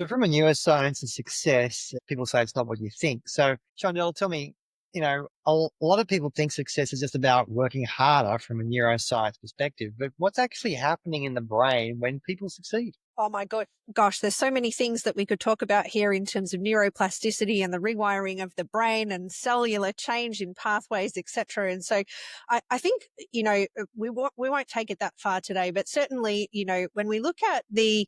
So from a neuroscience and success, people say it's not what you think. So Chandel, tell me, a lot of people think success is just about working harder from a neuroscience perspective, but what's actually happening in the brain when people succeed? Oh my God, gosh, there's so many things that we could talk about here in terms of neuroplasticity and the rewiring of the brain and cellular change in pathways, etc. And so I think, we won't take it that far today, but certainly, when we look at the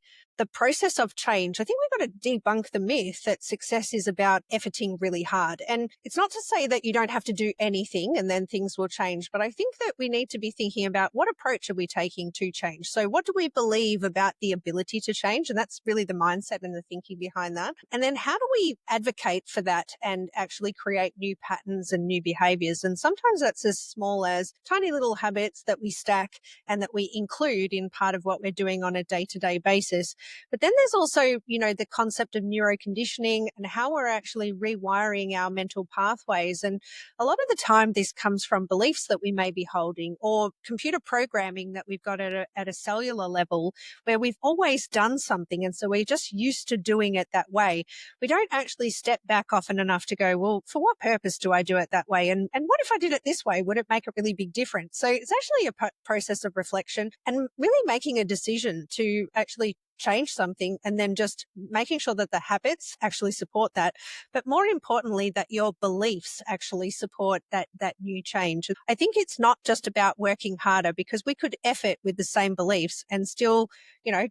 process of change, I think we've got to debunk the myth that success is about efforting really hard. And it's not to say that you don't have to do anything and then things will change, but I think that we need to be thinking about what approach are we taking to change. So what do we believe about the ability to change? And that's really the mindset and the thinking behind that. And then how do we advocate for that and actually create new patterns and new behaviors? And sometimes that's as small as tiny little habits that we stack and that we include in part of what we're doing on a day-to-day basis. But then there's also, the concept of neuroconditioning and how we're actually rewiring our mental pathways. And a lot of the time this comes from beliefs that we may be holding or computer programming that we've got at a cellular level where we've always done something. And so we're just used to doing it that way. We don't actually step back often enough to go, well, for what purpose do I do it that way? And what if I did it this way? Would it make a really big difference? So it's actually a process of reflection and really making a decision to actually change something and then just making sure that the habits actually support that. But more importantly, that your beliefs actually support that new change. I think it's not just about working harder because we could effort with the same beliefs and still,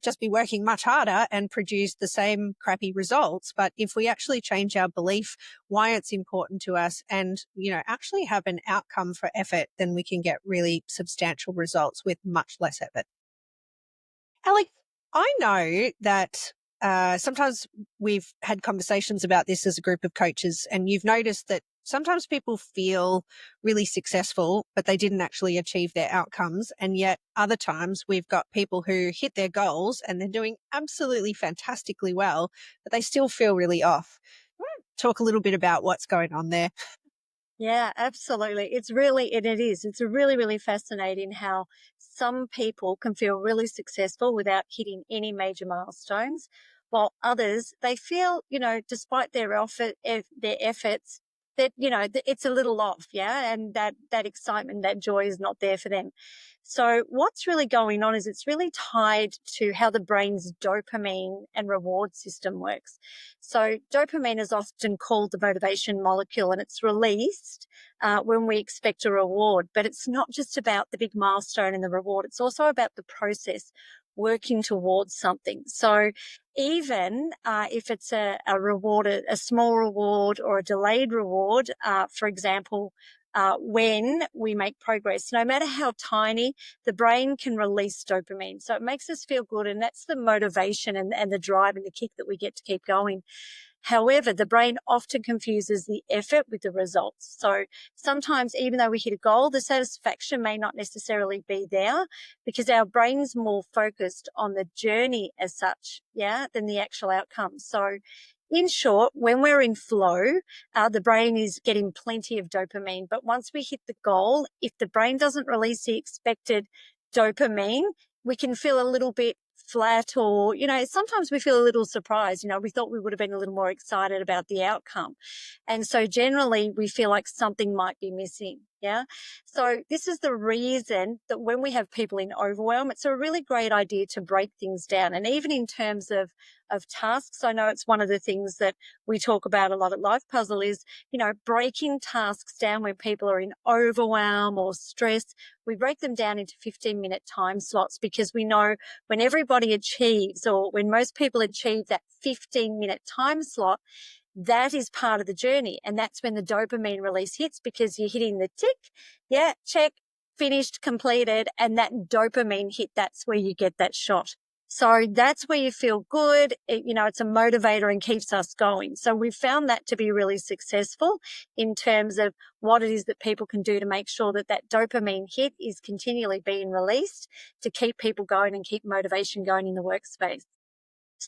just be working much harder and produce the same crappy results. But if we actually change our belief, why it's important to us and, actually have an outcome for effort, then we can get really substantial results with much less effort. Alex, I know that sometimes we've had conversations about this as a group of coaches, and you've noticed that sometimes people feel really successful, but they didn't actually achieve their outcomes. And yet other times we've got people who hit their goals and they're doing absolutely fantastically well, but they still feel really off. You want to talk a little bit about what's going on there? Yeah, absolutely. It's really, really fascinating how some people can feel really successful without hitting any major milestones, while others, they feel, despite their efforts, that, it's a little off. Yeah. And that excitement, that joy is not there for them. So what's really going on is it's really tied to how the brain's dopamine and reward system works. So dopamine is often called the motivation molecule, and it's released when we expect a reward. But it's not just about the big milestone and the reward. It's also about the process working towards something. So even if it's a reward, a small reward or a delayed reward, for example, when we make progress, no matter how tiny, the brain can release dopamine. So it makes us feel good. And that's the motivation and the drive and the kick that we get to keep going. However, the brain often confuses the effort with the results. So sometimes, even though we hit a goal, the satisfaction may not necessarily be there because our brain's more focused on the journey as such, than the actual outcome. So in short, when we're in flow, the brain is getting plenty of dopamine. But once we hit the goal, if the brain doesn't release the expected dopamine, we can feel a little bit flat or, sometimes we feel a little surprised. We thought we would have been a little more excited about the outcome. And so generally we feel like something might be missing. Yeah. So this is the reason that when we have people in overwhelm, it's a really great idea to break things down. And even in terms of tasks, I know it's one of the things that we talk about a lot at Life Puzzle is, breaking tasks down when people are in overwhelm or stress. We break them down into 15-minute time slots because we know when everybody achieves or when most people achieve that 15-minute time slot, that is part of the journey. And that's when the dopamine release hits because you're hitting the tick. Yeah, check, finished, completed. And that dopamine hit, that's where you get that shot. So that's where you feel good. It's a motivator and keeps us going. So we've found that to be really successful in terms of what it is that people can do to make sure that that dopamine hit is continually being released to keep people going and keep motivation going in the workspace.